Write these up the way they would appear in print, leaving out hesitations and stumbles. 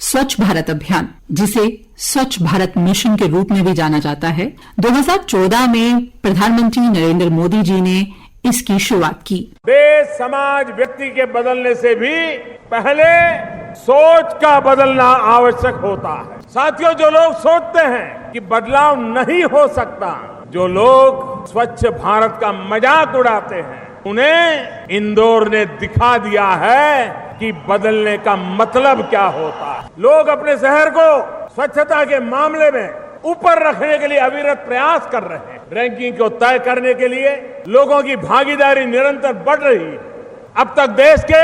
स्वच्छ भारत अभियान, जिसे स्वच्छ भारत मिशन के रूप में भी जाना जाता है, 2014 में प्रधानमंत्री नरेंद्र मोदी जी ने इसकी शुरुआत की। देश, समाज, व्यक्ति के बदलने से भी पहले सोच का बदलना आवश्यक होता है। साथियों, जो लोग सोचते हैं कि बदलाव नहीं हो सकता, जो लोग स्वच्छ भारत का मजाक उड़ाते हैं, उन्हें इंदौर ने दिखा दिया है कि बदलने का मतलब क्या होता है। लोग अपने शहर को स्वच्छता के मामले में ऊपर रखने के लिए अविरत प्रयास कर रहे हैं। रैंकिंग को तय करने के लिए लोगों की भागीदारी निरंतर बढ़ रही है। अब तक देश के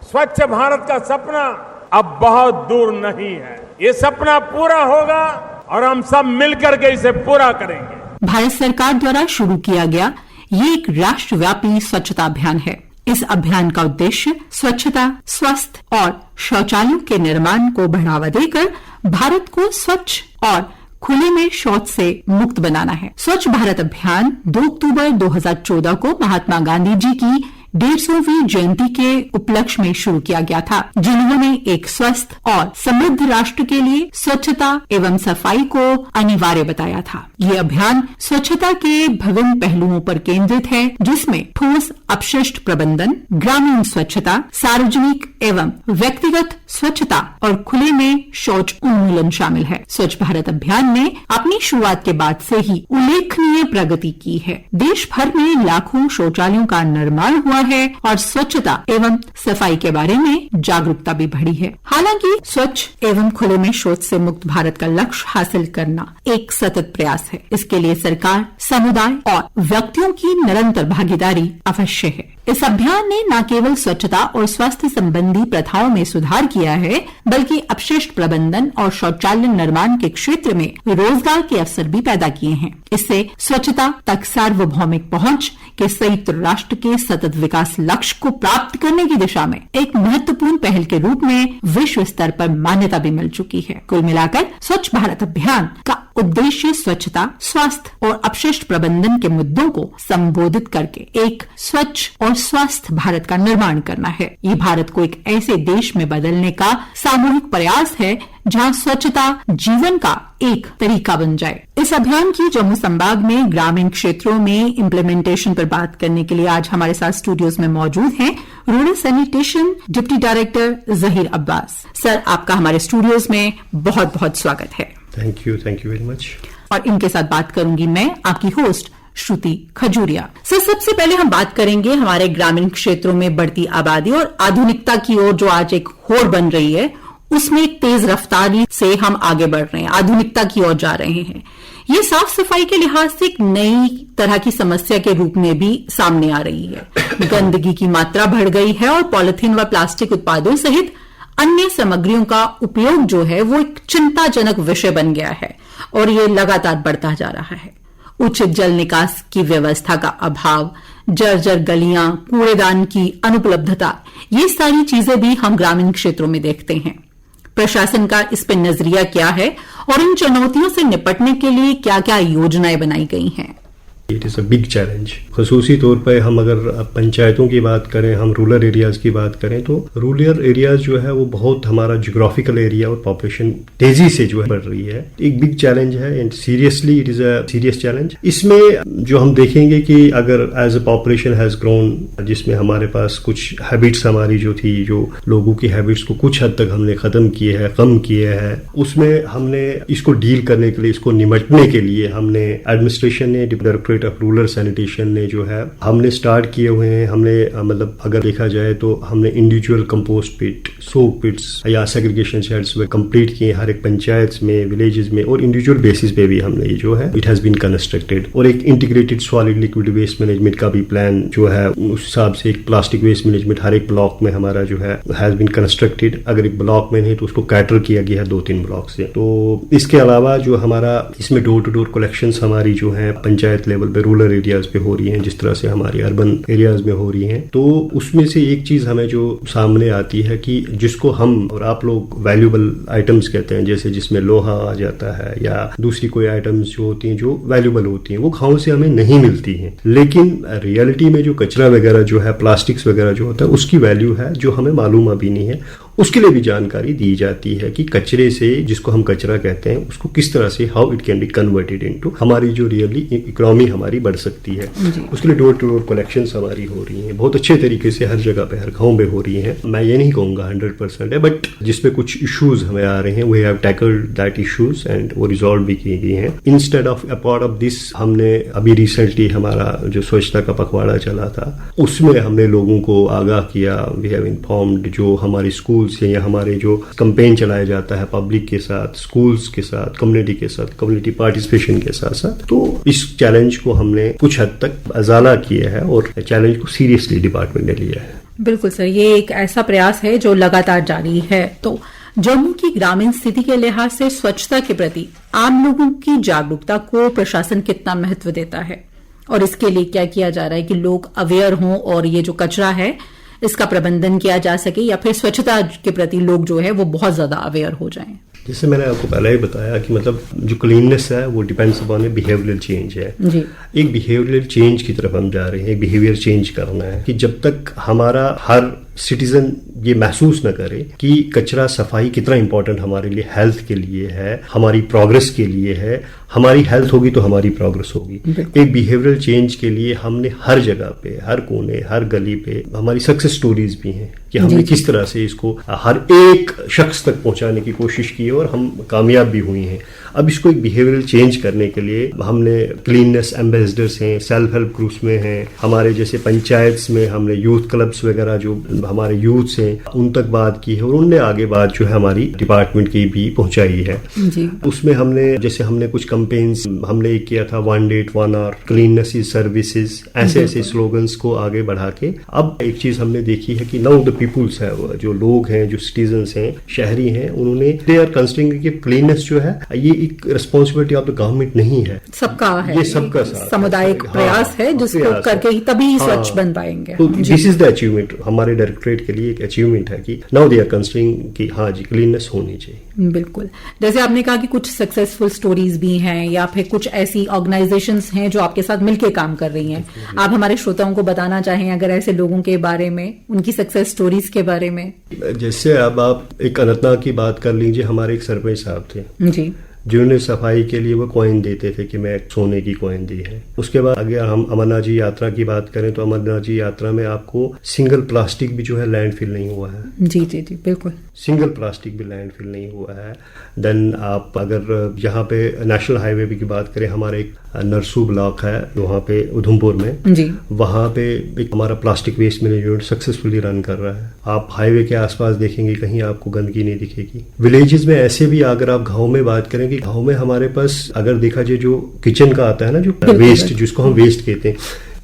स्वच्छ भारत का सपना अब बहुत दूर नहीं है। ये सपना पूरा होगा और हम सब मिलकर के इसे पूरा करेंगे। भारत सरकार द्वारा शुरू किया गया ये एक राष्ट्रव्यापी स्वच्छता अभियान है। इस अभियान का उद्देश्य स्वच्छता, स्वास्थ्य और शौचालयों के निर्माण को बढ़ावा देकर भारत को स्वच्छ और खुले में शौच से मुक्त बनाना है। स्वच्छ भारत अभियान 2 अक्टूबर 2014 को महात्मा गांधी जी की 150वीं जयंती के उपलक्ष्य में शुरू किया गया था, जिन्होंने एक स्वस्थ और समृद्ध राष्ट्र के लिए स्वच्छता एवं सफाई को अनिवार्य बताया था। ये अभियान स्वच्छता के विभिन्न पहलुओं पर केंद्रित है, जिसमें ठोस अपशिष्ट प्रबंधन, ग्रामीण स्वच्छता, सार्वजनिक एवं व्यक्तिगत स्वच्छता और खुले में शौच उन्मूलन शामिल है। स्वच्छ भारत अभियान ने अपनी शुरुआत के बाद से ही उल्लेखनीय प्रगति की है। देश भर में लाखों शौचालयों का निर्माण हुआ है और स्वच्छता एवं सफाई के बारे में जागरूकता भी बढ़ी है। हालांकि स्वच्छ एवं खुले में शौच से मुक्त भारत का लक्ष्य हासिल करना एक सतत प्रयास है। इसके लिए सरकार, समुदाय और व्यक्तियों की निरंतर भागीदारी अवश्य है। इस अभियान ने न केवल स्वच्छता और स्वास्थ्य संबंधी प्रथाओं में सुधार किया है, बल्कि अपशिष्ट प्रबंधन और शौचालय निर्माण के क्षेत्र में रोजगार के अवसर भी पैदा किए हैं। इससे स्वच्छता तक सार्वभौमिक पहुंच के संयुक्त राष्ट्र के सतत विकास लक्ष्य को प्राप्त करने की दिशा में एक महत्वपूर्ण पहल के रूप में विश्व स्तर पर मान्यता भी मिल चुकी है। कुल मिलाकर स्वच्छ भारत अभियान का उद्देश्य स्वच्छता, स्वास्थ्य और अपशिष्ट प्रबंधन के मुद्दों को संबोधित करके एक स्वच्छ और स्वस्थ भारत का निर्माण करना है। ये भारत को एक ऐसे देश में बदलने का सामूहिक प्रयास है जहां स्वच्छता जीवन का एक तरीका बन जाए। इस अभियान की जम्मू संभाग में ग्रामीण क्षेत्रों में इम्प्लीमेंटेशन पर बात करने के लिए आज हमारे साथ स्टूडियोज में मौजूद हैं rural sanitation deputy director Zaheer Abbas. Sir, आपका हमारे स्टूडियोज में बहुत बहुत स्वागत है। Thank you very much. और इनके साथ बात करूंगी मैं, आपकी होस्ट श्रुति खजूरिया। सर, सबसे पहले हम बात करेंगे हमारे ग्रामीण क्षेत्रों में बढ़ती आबादी और आधुनिकता की ओर जो आज एक होड़ बन रही है, उसमें एक तेज रफ्तारी से हम आगे बढ़ रहे हैं, आधुनिकता की ओर जा रहे हैं। ये साफ सफाई के लिहाज से एक नई तरह की समस्या के रूप में भी सामने आ रही है। गंदगी की मात्रा बढ़ गई है और पॉलिथीन व प्लास्टिक उत्पादों सहित अन्य सामग्रियों का उपयोग जो है वो एक चिंताजनक विषय बन गया है और ये लगातार बढ़ता जा रहा है। उचित जल निकास की व्यवस्था का अभाव, जर्जर गलियां, कूड़ेदान की अनुपलब्धता, ये सारी चीजें भी हम ग्रामीण क्षेत्रों में देखते हैं। प्रशासन का इस पर नजरिया क्या है और इन चुनौतियों से निपटने के लिए क्या क्या योजनाएं बनाई गई हैं? It is a big challenge. खसूसी तौर पर हम अगर पंचायतों की बात करें, हम रूरल एरियाज की बात करें, तो रूरल एरियाज जो है वो बहुत हमारा ज्योग्राफिकल एरिया और पॉपुलेशन तेजी से जो है बढ़ रही है। एक बिग चैलेंज है and seriously it is a serious challenge. इसमें जो हम देखेंगे कि अगर as a population has grown, जिसमें हमारे पास कुछ हैबिट्स हमारी जो थी, जो लोगों की हैबिट्स को कुछ हद तक हमने खत्म किए हैं, कम किए हैं, उसमें हमने इसको डील करने के लिए, इसको निपटने के लिए हमने एडमिनिस्ट्रेशन ने, डायरेक्टरेट ऑफ रूरल सैनिटेशन ने जो है हमने स्टार्ट किए हुए हैं। हमने मतलब अगर देखा जाए तो हमने इंडिविजुअल कंपोस्ट पिट, सोक पिट्स या सेग्रीगेशन शेड्स वे कंप्लीट किए हर एक पंचायत में, विलेजेस में, और इंडिविजुअल बेसिस पे भी हमने ये जो है इट हैज बीन कंस्ट्रक्टेड। और एक integrated solid liquid waste management का भी प्लान जो है, उस हिसाब से एक प्लास्टिक वेस्ट मैनेजमेंट हर एक ब्लॉक में हमारा जो है हैज बीन कंस्ट्रक्टेड। अगर एक ब्लॉक में नहीं तो उसको कैटर किया गया है 2-3 ब्लॉक से। तो इसके अलावा जो हमारा इसमें डोर टू डोर कलेक्शन हमारी जो है पंचायत लेवल पे, रूरल एरियाज पे हो रही हैं, जिस तरह से हमारी अर्बन एरियाज में हो रही हैं। तो उसमें से एक चीज हमें जो सामने आती है कि जिसको हम और आप लोग वैल्यूएबल आइटम्स कहते हैं, जैसे जिसमें लोहा आ जाता है या दूसरी कोई आइटम्स जो होती हैं जो वैल्यूएबल होती हैं, वो गांव से हमें नहीं मिलती हैं। लेकिन रियलिटी में जो कचरा वगैरह जो है, प्लास्टिक्स वगैरह जो होता है, उसकी वैल्यू है जो हमें मालूम अभी नहीं है। उसके लिए भी जानकारी दी जाती है कि कचरे से, जिसको हम कचरा कहते हैं, उसको किस तरह से how it can be converted into हमारी जो रियली इकोनॉमी हमारी बढ़ सकती है। उसके लिए डोर टू डोर कलेक्शन हमारी हो रही हैं बहुत अच्छे तरीके से, हर जगह पे, हर गाँव में हो रही हैं। मैं ये नहीं कहूँगा 100% है, बट जिसपे कुछ इश्यूज हमें आ रहे हैं, we have tackled that issues and वो रिजॉल्व भी की गई हैं। Instead of apart of this, हमने अभी रिसेंटली हमारा जो स्वच्छता का पखवाड़ा चला था, उसमें हमने लोगों को आगाह किया। वी हैव इन्फॉर्म्ड जो हमारे स्कूल्स हैं या हमारे जो कैंपेन चलाया जाता है पब्लिक के साथ, स्कूल्स के साथ, कम्युनिटी के साथ, कम्युनिटी पार्टिसिपेशन के साथ साथ, तो इस चैलेंज को हमने कुछ हद तक अजाला किया है और चैलेंज को सीरियसली डिपार्टमेंट ने लिया है। बिल्कुल सर, ये एक ऐसा प्रयास है जो लगातार जारी है। तो जम्मू की ग्रामीण स्थिति के लिहाज से स्वच्छता के प्रति आम लोगों की जागरूकता को प्रशासन कितना महत्व देता है और इसके लिए क्या किया जा रहा है कि लोग अवेयर हों और ये जो कचरा है इसका प्रबंधन किया जा सके, या फिर स्वच्छता के प्रति लोग जो है वो बहुत ज्यादा अवेयर हो जाएं? जैसे मैंने आपको पहले ही बताया कि मतलब जो क्लीननेस है वो डिपेंड्स अपॉन ए बिहेवियरल चेंज है जी। एक बिहेवियरल चेंज की तरफ हम जा रहे हैं, एक बिहेवियर चेंज करना है कि जब तक हमारा हर सिटीजन ये महसूस न करे कि कचरा सफाई कितना इंपॉर्टेंट हमारे लिए, हेल्थ के लिए है, हमारी प्रोग्रेस के लिए है, हमारी हेल्थ होगी तो हमारी प्रोग्रेस होगी। एक बिहेवियरल चेंज के लिए हमने हर जगह पे, हर कोने, हर गली पे हमारी सक्सेस स्टोरीज भी हैं कि हमने किस तरह से इसको हर एक शख्स तक पहुंचाने की कोशिश की और हम कामयाब भी हुई हैं। अब इसको एक बिहेवियरल चेंज करने के लिए हमने क्लीननेस एम्बेसडर्स हैं, सेल्फ हेल्प ग्रुप्स में हैं, हमारे जैसे पंचायत्स में हमने यूथ क्लब्स वगैरह जो हमारे यूथ्स हैं उन तक बात की है और उनने आगे बात जो है हमारी डिपार्टमेंट की भी पहुंचाई है जी। उसमें हमने कुछ कैंपेन्स हमने एक किया था, 1 day 1 hour cleanness is services, ऐसे स्लोगन्स को आगे बढ़ा के अब एक चीज हमने देखी है कि नाउ द पीपुल्स है, जो लोग हैं, जो सिटीजन्स हैं, शहरी हैं, उन्होंने दे आर कंसिडरिंग कि क्लीननेस जो है ये एक रिस्पॉन्सिबिलिटी ऑफ द गवर्नमेंट नहीं है, सबका है, ये सबका साथ सामुदायिक प्रयास है जिसको करके ही तभी स्वच्छ बन पाएंगे। तो दिस इज द अचीवमेंट हमारे डायरेक्टरेट के लिए, एक अचीवमेंट है कि नाउ दे आर कंसिडरिंग कि हाँ जी क्लीननेस होनी चाहिए। बिल्कुल, जैसे आपने कहा कि कुछ सक्सेसफुल स्टोरीज भी हैं या फिर कुछ ऐसी ऑर्गेनाइजेशंस हैं जो आपके साथ मिलकर काम कर रही हैं, आप हमारे श्रोताओं को बताना चाहें अगर ऐसे लोगों के बारे में, उनकी सक्सेस स्टोरीज के बारे में? जैसे अब आप एक अनंतनाग की बात कर लीजिए, हमारे एक सरपंच साहब थे जी, जिन्होंने सफाई के लिए वो कॉइन देते थे कि मैं सोने की कॉइन दी है। उसके बाद अगर हम अमरनाथ जी यात्रा की बात करें तो अमरनाथ जी यात्रा में आपको सिंगल प्लास्टिक भी जो है लैंडफिल नहीं हुआ है। जी जी जी बिल्कुल, सिंगल प्लास्टिक भी लैंडफिल नहीं हुआ है। देन आप अगर यहाँ पे नेशनल हाईवे की बात करें, हमारे एक नरसू ब्लॉक है वहाँ पे उधमपुर में जी, वहाँ पे एक हमारा plastic waste management successfully run कर रहा है। आप हाईवे के आसपास देखेंगे कहीं आपको गंदगी नहीं दिखेगी। विलेजेस में ऐसे भी, अगर आप गाँव में बात करें, गाँव में हमारे पास अगर देखा जाए जो किचन का आता है ना, जो वेस्ट जिसको हम वेस्ट कहते हैं,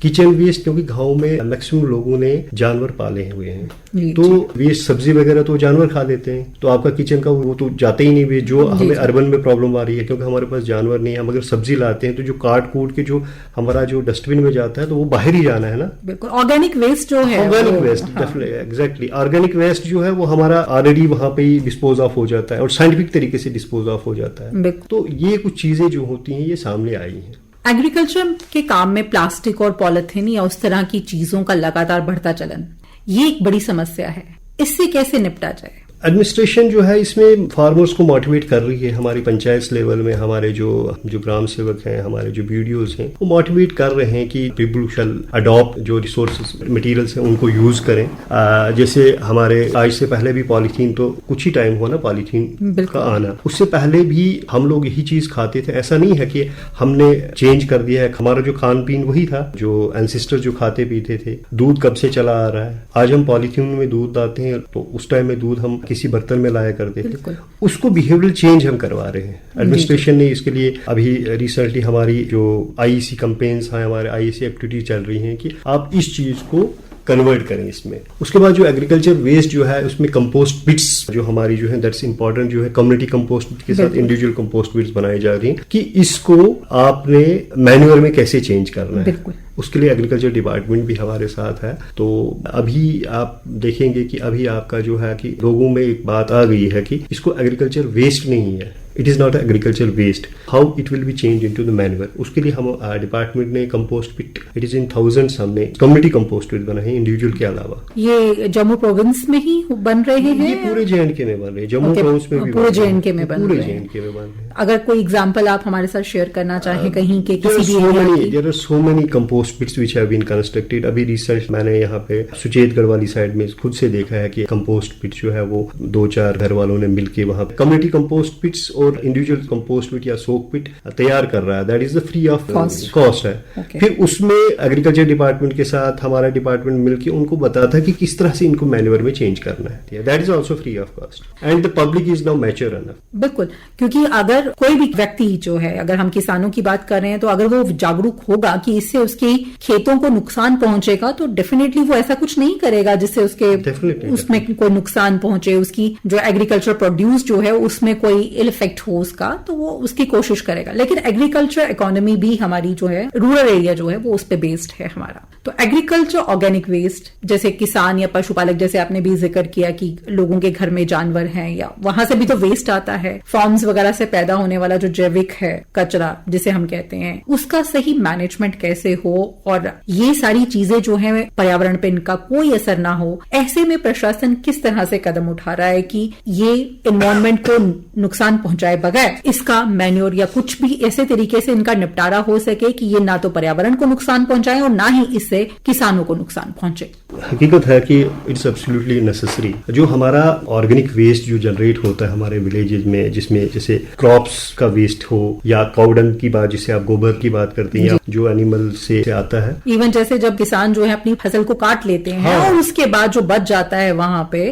किचन वेस्ट, क्योंकि गांव में मैक्सिमम लोगों ने जानवर पाले हुए हैं तो वेस्ट सब्जी वगैरह तो जानवर खा लेते हैं, तो आपका किचन का वो तो जाते ही नहीं वेस्ट। जो हमें अर्बन में प्रॉब्लम आ रही है क्योंकि हमारे पास जानवर नहीं है, हम अगर सब्जी लाते हैं तो जो काट कूट के जो हमारा जो डस्टबिन में जाता है तो वो बाहर ही जाना है ना। बिल्कुल, ऑर्गेनिक वेस्ट जो है, organic waste exactly, organic waste जो है वो हमारा ऑलरेडी वहां पे ही डिस्पोज ऑफ हो जाता है और साइंटिफिक तरीके से डिस्पोज ऑफ हो जाता है। तो ये कुछ चीजें जो होती हैं ये सामने आई हैं। एग्रीकल्चर के काम में प्लास्टिक और पॉलिथीन या उस तरह की चीजों का लगातार बढ़ता चलन, ये एक बड़ी समस्या है, इससे कैसे निपटा जाए? एडमिनिस्ट्रेशन जो है इसमें फार्मर्स को मोटिवेट कर रही है। हमारी पंचायत लेवल में हमारे जो ग्राम सेवक हैं, हमारे जो बीडीओज हैं, वो मोटिवेट कर रहे हैं कि पीपल शैल अडॉप्ट जो रिसोर्सेज मटेरियल्स हैं उनको यूज करें। जैसे हमारे आज से पहले भी पॉलीथीन, तो कुछ ही टाइम हुआ ना पॉलीथीन का आना, उससे पहले भी हम लोग यही चीज खाते थे। ऐसा नहीं है कि हमने चेंज कर दिया है, हमारा जो खान पीन वही था, जो एंसेस्टर जो खाते पीते थे। दूध कब से चला आ रहा है, आज हम पॉलीथीन में दूध लाते हैं तो उस टाइम में दूध हम किसी बर्तन में लाया करते थे। उसको बिहेवियरल चेंज हम करवा रहे हैं। एडमिनिस्ट्रेशन ने इसके लिए अभी रिसेंटली हमारी जो आईईसी कैंपेन्स हैं, हमारे आईईसी एक्टिविटी चल रही हैं कि आप इस चीज को कन्वर्ट करें इसमें। उसके बाद जो एग्रीकल्चर वेस्ट जो है उसमें कंपोस्ट बिट्स जो हमारी जो है दैट्स इंपॉर्टेंट, जो है कम्युनिटी कंपोस्ट के साथ इंडिविजुअल कंपोस्ट बिट्स बनाई जा रही हैं कि इसको आपने मैन्युअल में कैसे चेंज करना है। उसके लिए एग्रीकल्चर डिपार्टमेंट भी हमारे साथ है। तो अभी आप देखेंगे कि अभी आपका जो है कि लोगों में एक बात आ गई है कि इसको एग्रीकल्चर वेस्ट नहीं है, it is not agriculture waste, how it will be change into the manure. उसके लिए हम डिपार्टमेंट ने compost pit, it is in thousands, हमने कम्युनिटी कंपोस्ट पिट बनाए हैं इंडिविजुअल के अलावा। ये जम्मू प्रोविंस में ही बन रहे हैं? ये पूरे जे&के में बन रहे हैं, जम्मू प्रोविंस में भी पूरे जे&के में बन रहे हैं। अगर कोई एग्जांपल आप हमारे साथ शेयर करना चाहें कहीं के किसी भी एरिया की? There are so many compost pits which have been constructed. अभी रिसर्च मैंने यहाँ पे सुचेतगढ़ वाली साइड में खुद से देखा है कि कंपोस्ट पिट जो है वो 2-4 घर वालों ने मिलकर वहां कम्युनिटी कंपोस्ट पिट्स और इंडिविजुअल कंपोस्ट पिट या सोक पिट तैयार कर रहा है। That is the free of cost है। फिर उसमें एग्रीकल्चर डिपार्टमेंट के साथ हमारा डिपार्टमेंट मिलकर उनको बताता है कि किस तरह से इनको मैन्योर में चेंज करना है। That is also free of cost and the public is now mature enough. बिल्कुल, क्योंकि अगर कोई भी व्यक्ति जो है, अगर हम किसानों की बात कर रहे हैं, तो अगर वो जागरूक होगा कि इससे उसके खेतों को नुकसान पहुंचेगा तो डेफिनेटली वो ऐसा कुछ नहीं करेगा जिससे उसमें कोई नुकसान पहुंचे, उसकी जो एग्रीकल्चर प्रोड्यूस जो है उसमें कोई इल इफेक्ट हो उसका, तो वो उसकी कोशिश करेगा। लेकिन एग्रीकल्चर इकोनॉमी भी हमारी जो है, रूरल एरिया जो है वो उस पे बेस्ड है हमारा। तो एग्रीकल्चर ऑर्गेनिक वेस्ट, जैसे किसान या पशुपालक, जैसे आपने भी जिक्र किया कि लोगों के घर में जानवर हैं या वहां से भी तो वेस्ट आता है, फार्म्स वगैरह से पैदा होने वाला जो जैविक है कचरा जिसे हम कहते हैं, उसका सही मैनेजमेंट कैसे हो और ये सारी चीजें जो है पर्यावरण पे इनका कोई असर ना हो, ऐसे में प्रशासन किस तरह से कदम उठा रहा है कि ये एनवायरमेंट को नुकसान पहुंचाए बगैर इसका मैन्योर या कुछ भी ऐसे तरीके से इनका निपटारा हो सके कि ये ना तो पर्यावरण को नुकसान पहुंचाए और ना ही इससे किसानों को नुकसान पहुंचे। हकीकत है कि इट्स एब्सोल्युटली नेसेसरी। जो हमारा ऑर्गेनिक वेस्ट जो जनरेट होता है हमारे विलेजेस में, जिसमें जैसे क्रॉप्स का वेस्ट हो या काउडंग की बात, जिसे आप गोबर की बात करते हैं, या जो एनिमल से आता है, इवन जैसे जब किसान जो है अपनी फसल को काट लेते हैं और उसके बाद जो बच जाता है वहां पे,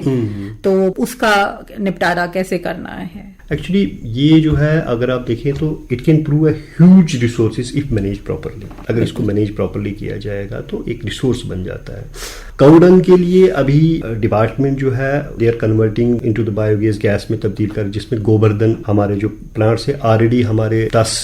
तो उसका निपटारा कैसे करना है। एक्चुअली ये जो है, अगर आप देखें तो it can prove a huge resources if manage properly. अगर इसको मैनेज प्रॉपर्ली किया जाएगा तो एक रिसोर्स बन जाता है। काउडंग के लिए अभी डिपार्टमेंट जो है they are converting into the biogas gas में तब्दील कर, जिसमें गोबर्धन हमारे जो प्लांट्स है ऑलरेडी हमारे 10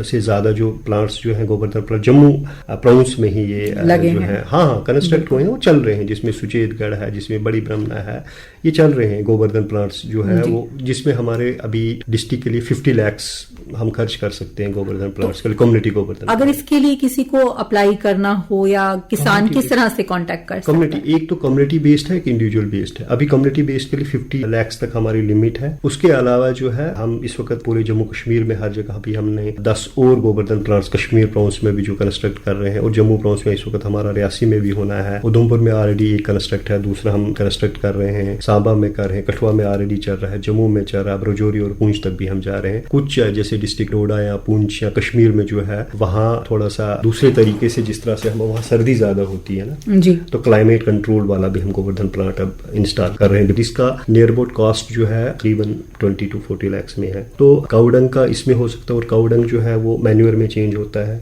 से ज्यादा जो प्लांट्स जो है गोबर्धन प्लांट जम्मू प्रोविंस में ही ये जो है हाँ कंस्ट्रक्ट हुए हैं, वो चल रहे हैं, जिसमें सुचेतगढ़ है, जिसमें बड़ी ब्रह्मना है, ये चल रहे हैं गोबर्धन प्लांट्स जो है वो, जिसमें हमारे अभी डिस्ट्रिक्ट के लिए 50 लाख हम खर्च कर सकते हैं गोबर्धन प्लांट्स के लिए, कम्युनिटी गोबर्धन। अगर इसके लिए किसी को अप्लाई करना हो या किसान किस तरह से कांटेक्ट कर सकते हैं? कम्युनिटी, एक तो कम्युनिटी बेस्ड है, एक इंडिविजुअल बेस्ड है। अभी कम्युनिटी बेस्ड के लिए 50 लाख तक हमारी लिमिट है। उसके अलावा जो है हम इस वक्त पूरे जम्मू कश्मीर में हर जगह भी हमने 10 और गोबर्धन प्लांट्स कश्मीर प्रोविंस में भी जो कंस्ट्रक्ट कर रहे हैं, और जम्मू प्रोविंस में इस वक्त हमारा रियासी में भी होना है, उधमपुर में ऑलरेडी एक कंस्ट्रक्ट है, दूसरा हम कंस्ट्रक्ट कर रहे हैं, सांबा में कर रहे हैं, कठुआ में ऑलरेडी चल रहा है, जम्मू में चल रहा है, राजौरी और पूंछ तक भी हम जा रहे हैं। कुछ जैसे डिस्ट्रिक्ट डोडा या पूंछ या कश्मीर में जो है वहाँ थोड़ा सा दूसरे तरीके से, जिस तरह से हम वहाँ सर्दी ज्यादा होती है ना जी, तो क्लाइमेट कंट्रोल वाला भी हम गोवर्धन प्लांट अब इंस्टॉल कर रहे हैं, जिसका नियर अबाउट कॉस्ट जो है तकरीबन 20 to 40 लाख में है। तो काउडंग का इसमें हो सकता है, और काउडंग जो है वो मैन्योर में चेंज होता है,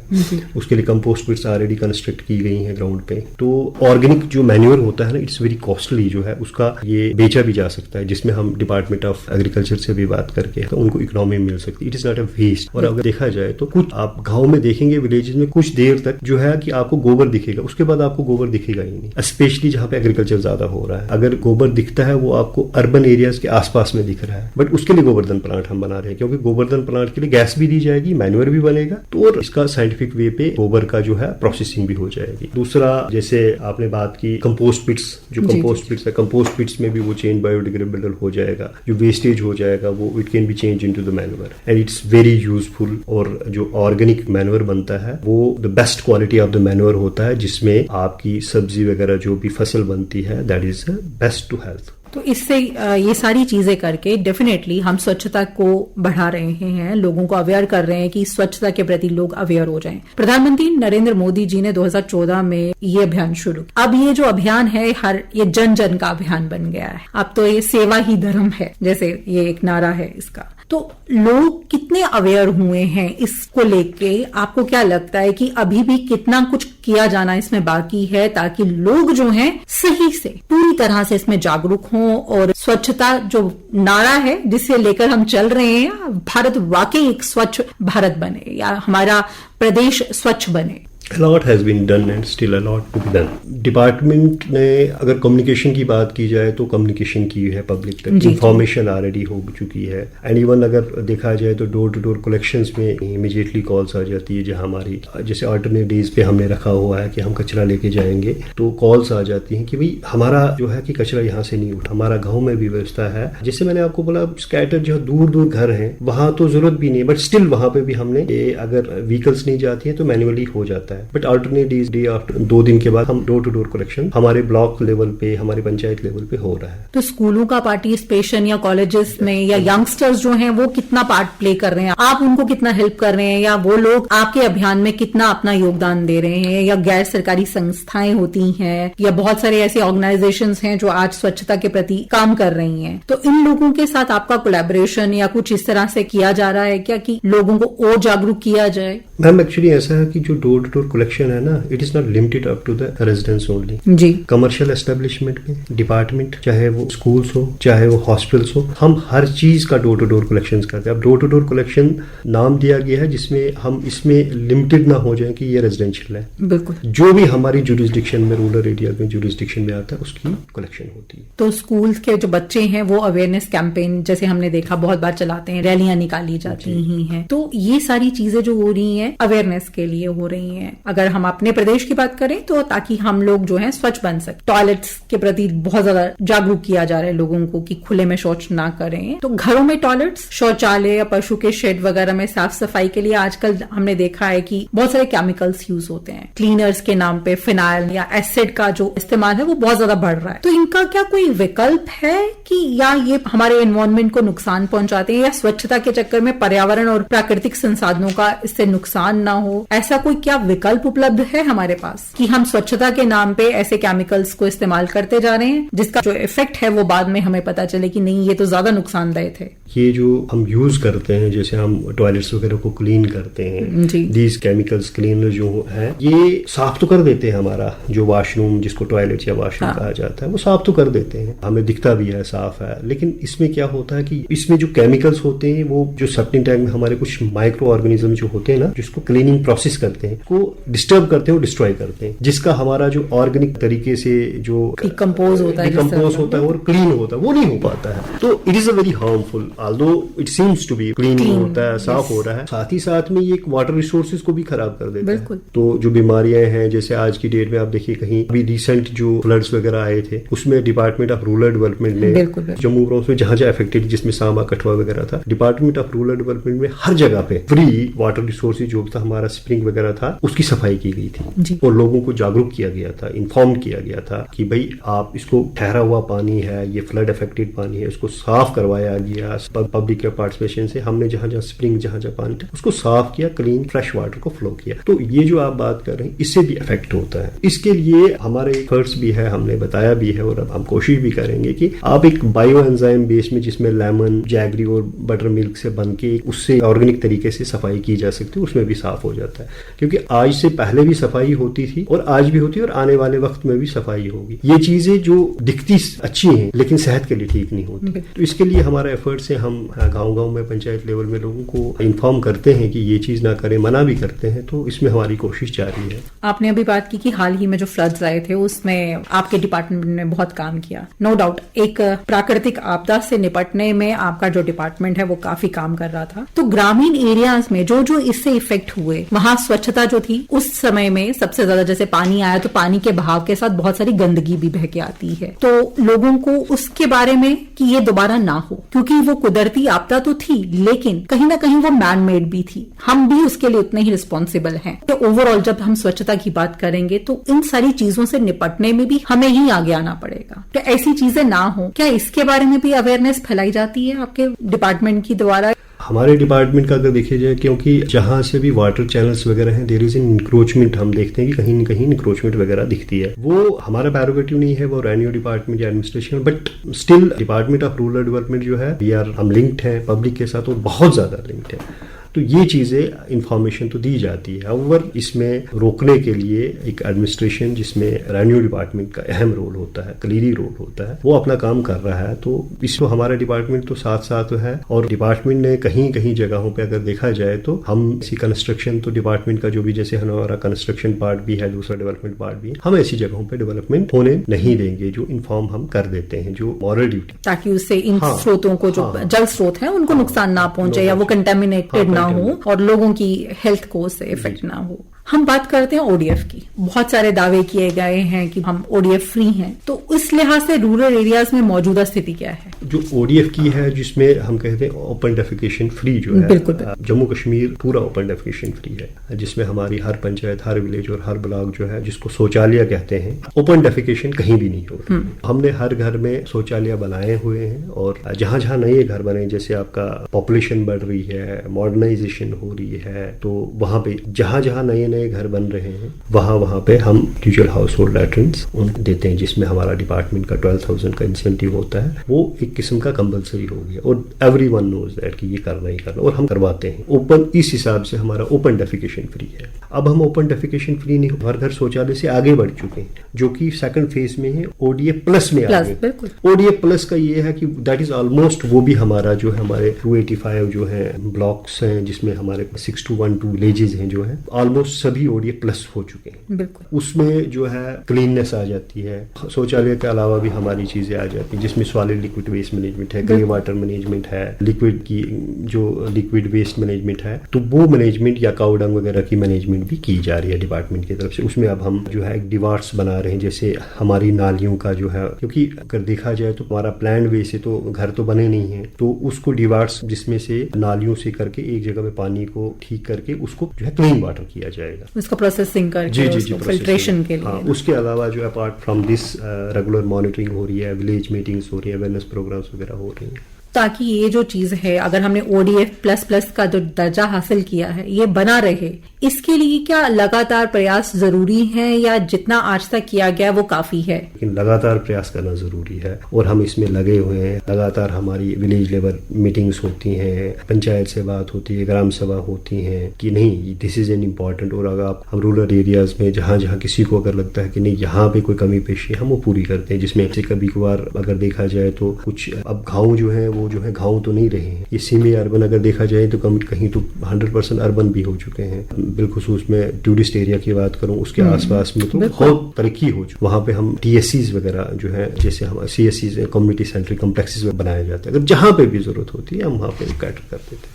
उसके लिए कंपोस्ट पिट्स ऑलरेडी कंस्ट्रक्ट की गई हैं ग्राउंड पे। तो ऑर्गेनिक जो मैन्योर होता है ना, इट्स वेरी कॉस्टली जो है, उसका ये बेचा भी जा सकता है, जिसमें हम डिपार्टमेंट ऑफ एग्रीकल्चर से भी बात करके तो उनको इकोनॉमी मिल सकती है। It is not a waste. और अगर देखा जाए तो कुछ आप गाँव में देखेंगे, विलेजेस में कुछ देर तक जो है कि आपको गोबर दिखेगा, उसके बाद आपको गोबर दिखेगा ही नहीं, स्पेशली जहाँ पे एग्रीकल्चर ज्यादा हो रहा है। अगर गोबर दिखता है वो आपको अर्बन एरियाज के आसपास में दिख रहा है, बट उसके लिए गोवर्धन प्लांट हम बना रहे हैं, क्योंकि गोवर्धन प्लांट के लिए गैस भी दी जाएगी, मैन्योर भी बनेगा, तो और इसका साइंटिफिक वे पे गोबर का जो है प्रोसेसिंग भी हो जाएगी। दूसरा, जैसे आपने बात की कंपोस्ट पिट्स, जो कंपोस्ट पिट्स है, कंपोस्ट पिट्स में भी वो चेंज बायोडिग्रेडेबल हो जाएगा, जो वेस्टेज हो जाएगा वो it can be change into the manure and it's very useful. और जो ऑर्गेनिक मैन्योर बनता है वो the best quality of the manure होता है, जिसमें आपकी सब्जी वगैरह जो भी फसल बनती है that is best to health. तो इससे ये सारी चीजें करके डेफिनेटली हम स्वच्छता को बढ़ा रहे हैं, लोगों को अवेयर कर रहे हैं कि स्वच्छता के प्रति लोग अवेयर हो जाएं। प्रधानमंत्री नरेंद्र मोदी जी ने 2014 में ये अभियान शुरू। अब ये जो अभियान है ये जन जन का अभियान बन गया है। अब तो ये सेवा ही धर्म है, जैसे ये एक नारा है इसका। तो लोग कितने अवेयर हुए हैं इसको लेके? आपको क्या लगता है कि अभी भी कितना कुछ किया जाना इसमें बाकी है, ताकि लोग जो हैं सही से पूरी तरह से इसमें जागरूक हों और स्वच्छता जो नारा है जिसे लेकर हम चल रहे हैं, भारत वाकई एक स्वच्छ भारत बने या हमारा प्रदेश स्वच्छ बने? A lot has been done and still a lot to be done. Department ने अगर कम्युनिकेशन की बात की जाए तो कम्युनिकेशन की है पब्लिक तक, इंफॉर्मेशन ऑलरेडी हो चुकी है। एंड इवन अगर देखा जाए तो डोर टू डोर कलेक्शंस में इमीडिएटली कॉल्स आ जाती है, जहां हमारी जैसे अल्टरनेट डेज पे हमने रखा हुआ है कि हम कचरा लेके जाएंगे, तो कॉल्स आ जाती हैं कि भाई हमारा जो है कि कचरा यहाँ से नहीं उठा। हमारा गाँव में भी व्यवस्था है, जैसे मैंने आपको बोला स्कैटर जो दूर दूर घर है वहां तो जरूरत भी नहीं है, बट स्टिल वहां पे भी हमने अगर व्हीकल्स नहीं जाती है तो मैन्युअली हो जाता है। बट अल्टरनेट डे आफ्टर 2 दिन के बाद हम डोर टू डोर कलेक्शन हमारे ब्लॉक लेवल पे, हमारे पंचायत लेवल पे हो रहा है। तो स्कूलों का पार्टिसिपेशन या कॉलेजेस में या यंगस्टर्स जो हैं वो कितना पार्ट प्ले कर रहे हैं, आप उनको कितना हेल्प कर रहे हैं, या वो लोग आपके अभियान में कितना अपना योगदान दे रहे हैं, या गैर सरकारी संस्थाएं होती हैं या बहुत सारे ऐसे ऑर्गेनाइजेशंस हैं जो आज स्वच्छता के प्रति काम कर रही हैं, तो इन लोगों के साथ आपका कोलैबोरेशन या कुछ इस तरह से किया जा रहा है क्या कि लोगों को और जागरूक किया जाए? मैम एक्चुअली ऐसा है कि जो डोर टू डोर कलेक्शन है ना, it is not limited up to the residence only जी। कमर्शियल एस्टेब्लिशमेंट में डिपार्टमेंट, चाहे वो स्कूल्स हो चाहे वो हॉस्पिटल्स हो, हम हर चीज का डोर टू डोर कलेक्शन करते हैं। अब डोर टू डोर कलेक्शन नाम दिया गया है जिसमें हम इसमें लिमिटेड ना हो जाए कि ये रेजिडेंशियल है, बिल्कुल जो भी हमारी जुरिस्डिक्शन में, रूरल एरिया में जुरिस्डिक्शन में आता है उसकी कलेक्शन होती है। तो स्कूल के जो बच्चे हैं वो अवेयरनेस कैंपेन जैसे हमने देखा बहुत बार चलाते हैं, रैलियां निकाली जाती ही हैं, तो ये सारी चीजें जो हो रही हैं अवेयरनेस के लिए हो रही हैं। अगर हम अपने प्रदेश की बात करें तो ताकि हम लोग जो है स्वच्छ बन सके, टॉयलेट्स के प्रति बहुत ज्यादा जागरूक किया जा रहा है लोगों को कि खुले में शौच ना करें। तो घरों में टॉयलेट्स, शौचालय या पशु के शेड वगैरह में साफ सफाई के लिए आजकल हमने देखा है कि बहुत सारे केमिकल्स यूज होते हैं, क्लीनर्स के नाम पे फिनाइल या एसिड का जो इस्तेमाल है वो बहुत ज्यादा बढ़ रहा है। तो इनका क्या कोई विकल्प है कि या ये हमारे एनवायरमेंट को नुकसान पहुंचाते हैं, या स्वच्छता के चक्कर में पर्यावरण और प्राकृतिक संसाधनों का इससे नुकसान ना हो, ऐसा कोई क्या विकल्प उपलब्ध है हमारे पास कि हम स्वच्छता के नाम पे ऐसे केमिकल्स को इस्तेमाल करते जा रहे हैं जिसका जो इफेक्ट है वो बाद में हमें पता चले कि नहीं ये तो ज्यादा नुकसानदायक है। ये जो हम यूज करते हैं, जैसे हम टॉयलेट्स वगैरह को क्लीन करते हैं, दीज केमिकल्स क्लीनर जो है ये साफ तो कर देते हैं, हमारा जो वॉशरूम जिसको टॉयलेट या वॉशरूम कहा जाता है वो साफ तो कर देते हैं, हमें दिखता भी है साफ है। लेकिन इसमें क्या होता है कि इसमें जो केमिकल्स होते हैं वो जो सेप्टिक टैंक में हमारे कुछ माइक्रो ऑर्गेनिज्म जो होते हैं ना, जिसको क्लीनिंग प्रोसेस करते हैं, को डिस्टर्ब करते हैं और डिस्ट्रॉय करते हैं, जिसका हमारा जो ऑर्गेनिक तरीके से जो डिकम्पोज होता है और क्लीन होता है वो नहीं हो पाता है। तो it is a very harmful, although it seems to be clean होता है, साफ हो रहा है, साथ ही साथ में ये वाटर रिसोर्सेज को भी खराब कर देता है। तो जो बीमारियां हैं, जैसे आज की डेट में आप देखिए कहीं अभी रिसेंट जो फ्लड्स वगैरह आए थे उसमें डिपार्टमेंट ऑफ रूरल डेवलपमेंट ने जम्मू ब्राउन्स में जहां जहां अफेक्टेड, जिसमें सांबा कठुआ वगैरह था, डिपार्टमेंट ऑफ रूरल डेवलपमेंट में हर जगह पे फ्री वाटर रिसोर्सेज जो था हमारा स्प्रिंग वगैरह था उसकी सफाई की गई थी और लोगों को जागरूक किया गया था, इन्फॉर्म किया गया था कि भाई आप इसको ठहरा हुआ पानी है, ये फ्लड अफेक्टेड पानी है, उसको साफ करवाया गया पब्लिक के पार्टिसिपेशन से। हमने जहां जहां स्प्रिंग जहां जहां पानी था उसको साफ किया, क्लीन फ्रेश वाटर को फ्लो किया। तो ये जो आप बात कर रहे हैं इससे भी इफेक्ट होता है। इसके लिए हमारे एफर्ट्स भी है, हमने बताया भी है और अब हम कोशिश भी करेंगे कि आप एक बायो एंजाइम बेस में जिसमें लेमन, जैगरी और बटर मिल्क से बन के उससे ऑर्गेनिक तरीके से सफाई की जा सकती है, उसमें भी साफ हो जाता है। क्योंकि आज से पहले भी सफाई होती थी और आज भी होती है और आने वाले वक्त में भी सफाई होगी। ये चीजें जो दिखती अच्छी हैं लेकिन सेहत के लिए ठीक नहीं होती, तो इसके लिए हमारा एफर्ट से हम गांव-गांव में पंचायत लेवल में लोगों को इन्फॉर्म करते हैं कि ये चीज ना करें, मना भी करते हैं। तो इसमें हमारी कोशिश जारी है। आपने अभी बात की कि हाल ही में जो फ्लड्स आए थे उसमें आपके डिपार्टमेंट ने बहुत काम किया, नो डाउट। एक प्राकृतिक आपदा से निपटने में आपका जो डिपार्टमेंट है वो काफी काम कर रहा था। तो ग्रामीण एरियाज में जो जो इससे इफेक्ट हुए, वहां स्वच्छता जो थी उस समय में सबसे ज्यादा, जैसे पानी आया तो पानी के बहाव के साथ बहुत सारी गंदगी भी बह के आती है, तो लोगों को उसके बारे में कि ये दोबारा ना हो, क्योंकि वो कुदरती आपदा तो थी लेकिन कहीं ना कहीं वो मैन मेड भी थी, हम भी उसके लिए उतने ही रिस्पॉन्सिबल हैं। तो ओवरऑल जब हम स्वच्छता की बात करेंगे तो इन सारी चीजों से निपटने में भी हमें ही आगे आना पड़ेगा। तो ऐसी चीजें ना हो, क्या इसके बारे में भी अवेयरनेस फैलाई जाती है आपके डिपार्टमेंट की द्वारा? हमारे डिपार्टमेंट का अगर देखा जाए, क्योंकि जहां से भी वाटर चैनल्स वगैरह हैं देयर इज एन इंक्रोचमेंट, हम देखते हैं कि कहीं न कहीं इंक्रोचमेंट वगैरह दिखती है। वो हमारा प्रेरोगेटिव नहीं है, वो रेवेन्यू डिपार्टमेंट या administration, but still department of rural development जो है हम लिंक्ड है पब्लिक के साथ और बहुत ज्यादा लिंक्ड है। तो ये चीजें इंफॉर्मेशन तो दी जाती है। ओवर इसमें रोकने के लिए एक एडमिनिस्ट्रेशन जिसमें रेवेन्यू डिपार्टमेंट का अहम रोल होता है, कलीदी रोल होता है, वो अपना काम कर रहा है। तो इसको हमारा डिपार्टमेंट तो साथ साथ है, और डिपार्टमेंट ने कहीं कहीं जगहों पे अगर देखा जाए तो हम इसी कंस्ट्रक्शन तो डिपार्टमेंट का जो भी, जैसे हमारा कंस्ट्रक्शन पार्ट भी है, दूसरा डेवलपमेंट पार्ट भी है, हम ऐसी जगहों पे डेवलपमेंट होने नहीं देंगे, जो इन्फॉर्म हम कर देते हैं, जो मॉरल ड्यूटी, ताकि उससे इन स्रोतों को जो जल स्रोत है उनको नुकसान ना पहुंचे या वो कंटेमिनेटेड ना हो और लोगों की हेल्थ को उससे इफेक्ट ना हो। हम बात करते हैं ओडीएफ की। बहुत सारे दावे किए गए हैं कि हम ओडीएफ फ्री हैं, तो इस लिहाज से रूरल एरियाज में मौजूदा स्थिति क्या है? जो ओडीएफ की है, जिसमें हम कहते हैं ओपन डेफिकेशन फ्री जो है, जम्मू कश्मीर पूरा ओपन डेफिकेशन फ्री है, जिसमें हमारी हर पंचायत, हर विलेज और हर ब्लॉक जो है, जिसको शौचालय कहते हैं, ओपन डेफिकेशन कहीं भी नहीं होती। हमने हर घर में शौचालय बनाए हुए हैं, और जहां जहां नए घर बने, जैसे आपका पॉपुलेशन बढ़ रही है, मॉडर्नाइजेशन हो रही है, तो वहां पे जहां जहां नए घर बन रहे हैं, वहां पे हम इंडिविजुअल हाउस होल्ड लैट्रिन्स देते हैं, जिसमें हमारा डिपार्टमेंट का 12,000 का इंसेंटिव होता है। वो एक किस्म का कंपलसरी हो गया, और एवरीवन नोज दैट कि ये करना ही करना, और हम करवाते हैं ओपन। इस हिसाब से हमारा ओपन डेफिकेशन फ्री है। अब हम ओपन डेफिकेशन फ्री नहीं, हर घर शौचालय से आगे बढ़ चुके हैं, जो कि सेकंड फेज में है, ओडीएफ प्लस में आ गए। ओडीएफ प्लस का ये है कि दैट इज ऑलमोस्ट, वो भी हमारा जो है, हमारे 285 जो है ब्लॉक्स हैं, जिसमें हमारे 6212 विलेजेस हैं, जो है ऑलमोस्ट सभी ओडीएफ प्लस हो चुके हैं। बिल्कुल। उसमें जो है क्लीननेस आ जाती है, शौचालय के अलावा भी हमारी चीजें आ जाती हैं, जिसमें सॉलिड लिक्विड वेस्ट मैनेजमेंट है, ग्रे वाटर मैनेजमेंट है, लिक्विड की जो लिक्विड वेस्ट मैनेजमेंट है, तो वो मैनेजमेंट या काउडंग वगैरह की मैनेजमेंट भी की जा रही है डिपार्टमेंट की तरफ से। उसमें अब हम जो है डिवार्स बना रहे हैं, जैसे हमारी नालियों का जो है, क्योंकि अगर देखा जाए तो हमारा प्लान वे से तो घर तो बने नहीं है, तो उसको डिवार्स, जिसमें से नालियों से करके एक जगह में पानी को ठीक करके उसको जो है क्लीन वाटर किया जाएगा, उसका प्रोसेसिंग करके फिल्ट्रेशन के लिए। उसके अलावा जो apart from this regular monitoring हो रही है, विलेज मीटिंग्स हो रही है, अवेयरनेस प्रोग्राम्स वगैरह हो रही हैं, ताकि ये जो चीज है, अगर हमने ओडीएफ प्लस प्लस का जो दर्जा हासिल किया है, ये बना रहे, इसके लिए क्या लगातार प्रयास जरूरी है, या जितना आज तक किया गया वो काफी है? लेकिन लगातार प्रयास करना जरूरी है, और हम इसमें लगे हुए हैं। लगातार हमारी विलेज लेवल मीटिंग्स होती हैं, पंचायत से बात होती है, ग्राम सभा होती है कि नहीं दिस इज एन इम्पॉर्टेंट। और अगर आप हम रूरल एरियाज में जहां जहां किसी को अगर लगता है कि नहीं यहाँ पे कोई कमी पेशी है, हम वो पूरी करते हैं, जिसमें से कभी कभार अगर देखा जाए तो कुछ अब गाँव जो है, वो जो है गाँव तो नहीं रहे हैं, ये सेमी अर्बन अगर देखा जाए तो कहीं तो 100% अर्बन भी हो चुके हैं। बिलखुसूस में टूरिस्ट एरिया की बात करूं, उसके आसपास में तो बहुत तरक्की हो चुकी। वहां पे हम टीएससीज वगैरह जो है, जैसे हम सीएससीज कम्युनिटी सेंट्रिक कॉम्प्लेक्सेस बनाए जाते हैं, अगर जहां पे भी जरूरत होती है हम वहां पे कैटर कर देते हैं।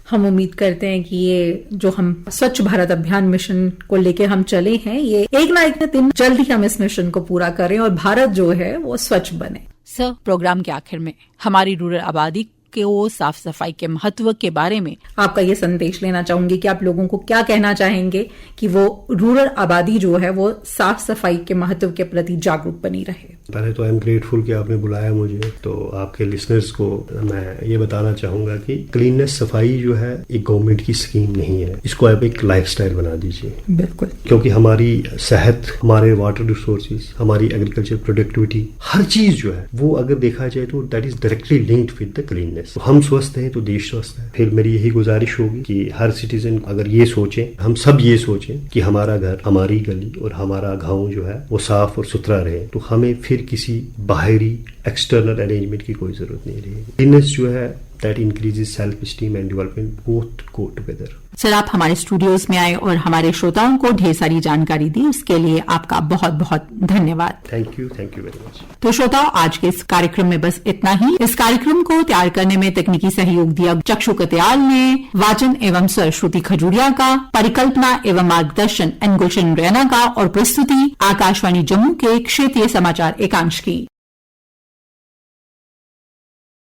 हम उम्मीद करते हैं कि ये जो हम स्वच्छ भारत अभियान मिशन को लेके हम चले हैं, ये एक ना एक दिन जल्द ही हम इस मिशन को पूरा करें और भारत जो है वो स्वच्छ बने। सर, प्रोग्राम के आखिर में हमारी रूरल आबादी के वो साफ सफाई के महत्व के बारे में आपका ये संदेश लेना चाहूंगी कि आप लोगों को क्या कहना चाहेंगे कि वो रूरल आबादी जो है वो साफ सफाई के महत्व के प्रति जागरूक बनी रहे। पहले तो आई एम ग्रेटफुल कि आपने बुलाया मुझे, तो आपके लिसनर्स को मैं ये बताना चाहूंगा कि क्लीननेस, सफाई जो है एक गवर्नमेंट की स्कीम नहीं है, इसको आप एक लाइफस्टाइल बना दीजिए। बिल्कुल, क्योंकि हमारी सेहत, हमारे वाटर रिसोर्सेज, हमारी एग्रीकल्चर प्रोडक्टिविटी, हर चीज जो है वो अगर देखा जाए तो that is directly linked with the cleanness. हम स्वस्थ हैं तो देश स्वस्थ है। फिर मेरी यही गुजारिश होगी कि हर सिटीजन अगर ये सोचे, हम सब ये सोचें कि हमारा घर, हमारी गली और हमारा गांव जो है वो साफ और सुथरा रहे, तो हमें फिर किसी बाहरी एक्सटर्नल अरेंजमेंट की कोई जरूरत नहीं रहेगी। क्लीननेस जो है that increases self-esteem and development, both go together. Sir, आप हमारे स्टूडियोज में आए और हमारे श्रोताओं को ढेर सारी जानकारी दी, उसके लिए आपका बहुत बहुत धन्यवाद। Thank you very much. तो श्रोताओं, आज के इस कार्यक्रम में बस इतना ही। इस कार्यक्रम को तैयार करने में तकनीकी सहयोग दिया चक्षु कत्याल ने, वाचन एवं स्वर श्रुति खजूरिया का, परिकल्पना एवं मार्गदर्शन एन गुलशन रैना का और प्रस्तुति आकाशवाणी जम्मू के क्षेत्रीय समाचार एकांश की।